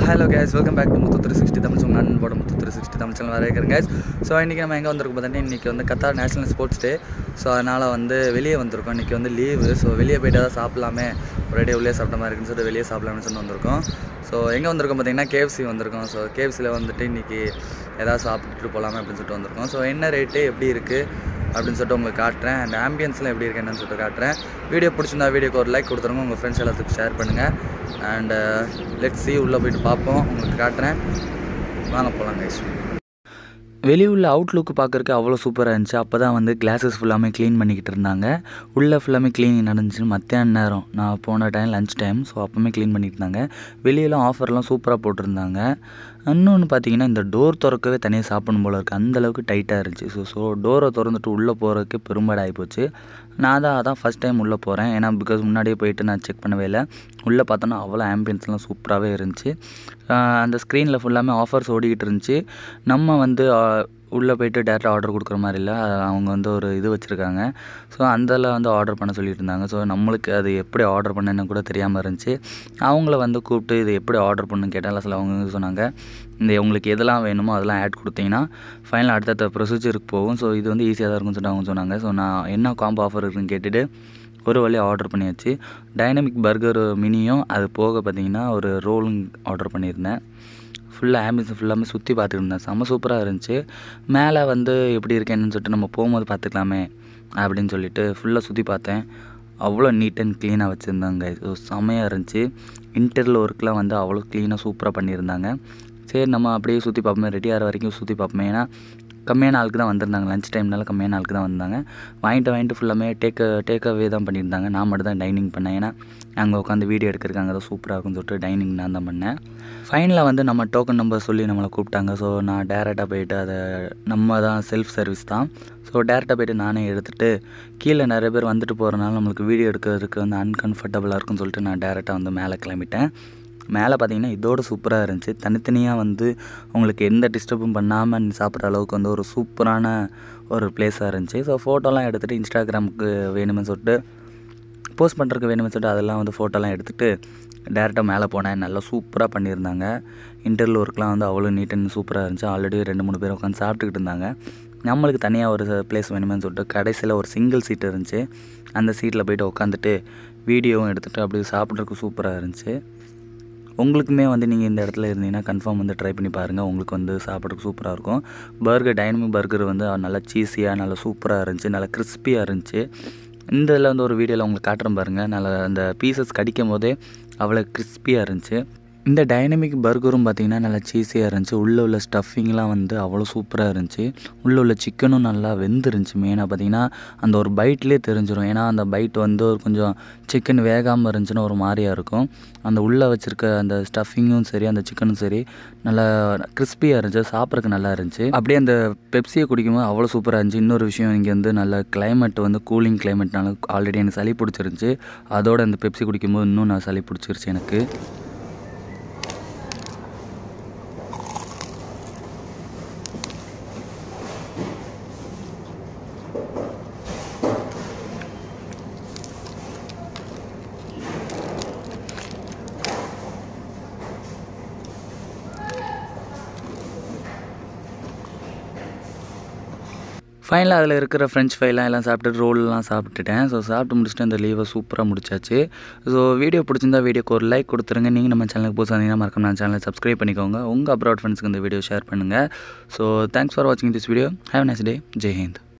Hello guys, welcome back to Muthu 360 Tamil Channel. நான் போட Muthu 360 Tamil Channel வரேன் guys. So இன்றைக்கி நம்ம எங்கே வந்திருக்கோம் பார்த்தீங்கன்னா இன்றைக்கி வந்து Qatar national sports day. So அதனால் வந்து வெளியே வந்திருக்கோம். இன்றைக்கி வந்து லீவு. ஸோ வெளியே போய்ட்டு தான் சாப்பிட்லாமே, ஒரே உள்ளே சாப்பிட்ட மாதிரி இருக்குன்னு சொல்லிட்டு வெளியே சாப்பிட்லாம்னு சொல்லி வந்திருக்கோம். ஸோ எங்கே வந்திருக்கோம் பார்த்தீங்கன்னா KFC வந்திருக்கோம். ஸோ KFCயில் வந்துட்டு இன்றைக்கி எதாவது சாப்பிட்டுட்டு போகலாமே அப்படின்னு சொல்லிட்டு வந்திருக்கோம். ஸோ என்ன ரேட்டு எப்படி இருக்குது அப்படின்னு சொல்லிட்டு உங்களுக்கு காட்டுறேன். அண்ட் ஆம்பியன்ஸ்லாம் எப்படி இருக்குது என்னன்னு சொல்லிட்டு காட்டுறேன். வீடியோ பிடிச்சிருந்தா வீடியோக்கு ஒரு லைக் கொடுத்துருங்க, உங்கள் ஃப்ரெண்ட்ஸ் எல்லாத்துக்கும் ஷேர் பண்ணுங்கள். அண்ட் லெட்ஸ் see உள்ளே போய்ட்டு பார்ப்போம், உங்களுக்கு காட்டுறேன். வாங்க போகலாம் கைஸ். வெளியே உள்ள அவுட்லுக்கு பார்க்குறக்கு அவ்வளோ சூப்பராக இருந்துச்சு. அப்போ தான் வந்து கிளாஸஸ் ஃபுல்லாமே க்ளீன் பண்ணிக்கிட்டு இருந்தாங்க. உள்ளே ஃபுல்லாமே க்ளீனிங் நடந்துச்சு. மத்தியான நேரம் நான் போன டைம் லஞ்ச் டைம். ஸோ அப்போவுமே க்ளீன் பண்ணிட்டு இருந்தாங்க. வெளியெல்லாம் ஆஃபர்லாம் சூப்பராக போட்டிருந்தாங்க. இன்னொன்று பார்த்தீங்கன்னா இந்த டோர் திறக்கவே தனியாக சாப்பிடணும் போல இருக்குது, அந்தளவுக்கு டைட்டாக இருந்துச்சு. ஸோ டோரை திறந்துட்டு உள்ளே போகிறதுக்கு பெரும்பாடு ஆகிப்போச்சு. நான் அதான் ஃபஸ்ட் டைம் உள்ளே போகிறேன். ஏன்னா பிகாஸ் முன்னாடியே போயிட்டு நான் செக் பண்ணவே இல்லை. உள்ளே பார்த்தோன்னா அவ்வளோ ஆம்பியன்ஸ்லாம் சூப்பராகவே இருந்துச்சு. அந்த ஸ்க்ரீனில் ஃபுல்லாமே ஆஃபர்ஸ் ஓடிக்கிட்டு இருந்துச்சு. நம்ம வந்து உள்ளே போய்ட்டு டேரெக்டாக ஆர்டர் கொடுக்குற மாதிரி இல்லை, அவங்க வந்து ஒரு இது வச்சுருக்காங்க. ஸோ அதில் வந்து ஆர்டர் பண்ண சொல்லிட்டு இருந்தாங்க. ஸோ நம்மளுக்கு அது எப்படி ஆர்டர் பண்ணேன்னு கூட தெரியாமல் இருந்துச்சு. அவங்கள வந்து கூப்பிட்டு இது எப்படி ஆர்டர் பண்ணுன்னு கேட்டால் சில அவங்க சொன்னாங்க, இந்த உங்களுக்கு எதெல்லாம் வேணுமோ அதெல்லாம் ஆட் கொடுத்தீங்கன்னா ஃபைனல் அடுத்த ப்ரொசீஜருக்கு போகும். ஸோ இது வந்து ஈஸியாக தான் இருக்குன்னு சொல்லிட்டு அவங்க சொன்னாங்க. ஸோ நான் என்ன காம்போ ஆஃபர் இருக்குன்னு கேட்டுட்டு ஒரு வழியாக ஆர்டர் பண்ணியாச்சு. டைனமிக் பர்கர் மினியும் அது போக பார்த்திங்கன்னா ஒரு ரோலும் ஆர்டர் பண்ணியிருந்தேன். ஃபுல்லாக ஆம்பியன்ஸ் ஃபுல்லாமே சுற்றி பார்த்துட்டு இருந்தேன். செம்ம சூப்பராக இருந்துச்சு. மேலே வந்து எப்படி இருக்கேன்னு சொல்லிட்டு நம்ம போகும்போது பார்த்துக்கலாமே அப்படின்னு சொல்லிட்டு ஃபுல்லாக சுற்றி பார்த்தேன். அவ்வளோ நீட் அண்ட் க்ளீனாக வச்சுருந்தாங்க. ஸோ செம்மையாக இருந்துச்சு. இன்டீரியல் ஒர்க்லாம் வந்து அவ்வளோ க்ளீனாக சூப்பராக பண்ணியிருந்தாங்க. சரி நம்ம அப்படியே சுற்றி பார்ப்போமே, ரெடி ஆகிற வரைக்கும் சுற்றி பார்ப்போமே. ஏன்னா கம்மியான ஆளுக்கு தான் வந்திருந்தாங்க. லஞ்ச் டைம்னால கம்மியான ஆளுக்கு தான் வந்தாங்க. வாங்கிட்டு ஃபுல்லாமே டேக்-அவே தான் பண்ணியிருந்தாங்க. நான் மட்டும் தான் டைனிங் பண்ணேன். ஏன்னா அங்கே உட்காந்து வீடியோ எடுக்கிறக்காங்க தான் சூப்பராக இருக்குன்னு சொல்லிட்டு டைனிங் நான் தான் பண்ணேன். ஃபைனலாக வந்து நம்ம டோக்கன் நம்பர் சொல்லி நம்மளை கூப்பிட்டாங்க. ஸோ நான் டேரெக்டாக போய்ட்டு அதை நம்ம தான் செல்ஃப் சர்வீஸ் தான். ஸோ டேரெக்டாக போய்ட்டு நானே எடுத்துகிட்டு கீழே நிறைய பேர் வந்துட்டு போகிறனால நம்மளுக்கு வீடியோ எடுக்கிறதுக்கு வந்து அன்கம்ஃபர்டபுளாக இருக்குன்னு சொல்லிட்டு நான் டேரெக்டாக வந்து மேலே கிளம்பிட்டேன். மேலே பார்த்திங்கன்னா இதோட சூப்பராக இருந்துச்சு. தனித்தனியாக வந்து உங்களுக்கு எந்த டிஸ்டர்பும் பண்ணாமல் சாப்பிட்ற அளவுக்கு வந்து ஒரு சூப்பரான ஒரு பிளேஸாக இருந்துச்சு. ஸோ ஃபோட்டோலாம் எடுத்துகிட்டு இன்ஸ்டாகிராமுக்கு வேணுமென்னு சொல்லிட்டு போஸ்ட் பண்ணுறதுக்கு வேணுமென்னு சொல்லிட்டு அதெல்லாம் வந்து ஃபோட்டோலாம் எடுத்துகிட்டு டேரெக்டாக மேலே போனேன். நல்லா சூப்பராக பண்ணியிருந்தாங்க. இன்டீரியல் ஒர்க்லாம் வந்து அவ்வளோ நீட் அண்ட் சூப்பராக இருந்துச்சு. ஆல்ரெடி 2-3 பேர் உட்காந்து சாப்பிட்டுக்கிட்டு இருந்தாங்க. நம்மளுக்கு தனியாக ஒரு பிளேஸ் வேணுமென்னு சொல்லிட்டு கடைசியில் ஒரு சிங்கிள் சீட் இருந்துச்சு. அந்த சீட்டில் போய்ட்டு உட்காந்துட்டு வீடியோவும் எடுத்துகிட்டு அப்படியே சாப்பிட்றதுக்கு சூப்பராக இருந்துச்சு. உங்களுக்குமே வந்து நீங்கள் இந்த இடத்துல இருந்தீங்கன்னா கன்ஃபார்ம் வந்து ட்ரை பண்ணி பாருங்கள். உங்களுக்கு வந்து சாப்பிட்றதுக்கு சூப்பராக இருக்கும். டைனமிக் பர்கர் வந்து நல்லா சீஸியாக நல்லா சூப்பராக இருந்துச்சு. நல்லா கிறிஸ்பியாக இருந்துச்சு. இந்த இதில் வந்து ஒரு வீடியோவில் உங்களுக்கு காட்டுறேன் பாருங்கள். நல்லா அந்த பீசஸ் கடிக்கும் போதே அவ்வளோ கிறிஸ்பியாக இருந்துச்சு. இந்த டைனமிக் பர்கரும் பார்த்திங்கன்னா நல்லா சீஸியாக இருந்துச்சு. உள்ளே உள்ள ஸ்டஃபிங்லாம் வந்து அவ்வளோ சூப்பராக இருந்துச்சு. உள்ளே உள்ள சிக்கனும் நல்லா வெந்துருந்துச்சு. மெயினாக பார்த்திங்கன்னா அந்த ஒரு பைட்லேயே தெரிஞ்சிடும். ஏன்னா அந்த பைட் வந்து ஒரு கொஞ்சம் சிக்கன் வேகாமல் இருந்துச்சுன்னா ஒரு மாதிரியாக இருக்கும். அந்த உள்ளே வச்சுருக்க அந்த ஸ்டஃபிங்கும் சரி அந்த சிக்கனும் சரி நல்லா கிறிஸ்பியாக இருந்துச்சு. சாப்பிட்றதுக்கு நல்லா இருந்துச்சு. அப்படியே அந்த பெப்சியை குடிக்கும்போது அவ்வளோ சூப்பராக இருந்துச்சு. இன்னொரு விஷயம், இங்கே வந்து நல்ல கிளைமேட் வந்து கூலிங் கிளைமேட்னால ஆல்ரெடி எனக்கு சளி பிடிச்சிருந்துச்சு. அதோட அந்த பெப்சி குடிக்கும்போது இன்னும் நான் சளி பிடிச்சிருச்சு எனக்கு. ஃபைனலாக அதில் இருக்கிற ஃப்ரெஞ்ச் ஃப்ரைலாம் எல்லாம் சாப்பிட்டு ரோல்லாம் சாப்பிட்டுட்டேன். ஸோ சாப்பிட்டு முடிச்சுட்டு அந்த லீவை சூப்பராக முடிச்சாச்சு. ஸோ வீடியோ பிடிச்சிருந்தா வீடியோக்கு ஒரு லைக் கொடுத்துருங்க. நீங்கள் நம்ம சேனலுக்கு புதுசாக இருந்தீங்கன்னா மறக்காம நம்ம சேனலை சப்ஸ்கிரைப் பண்ணிக்கோங்க. உங்கள் அப்ராட் ஃப்ரெண்ட்ஸுக்கு இந்த வீடியோ ஷேர் பண்ணுங்கள். ஸோ தேங்க்ஸ் ஃபார் வாட்சிங் this video. Have nice day. Jai Hind.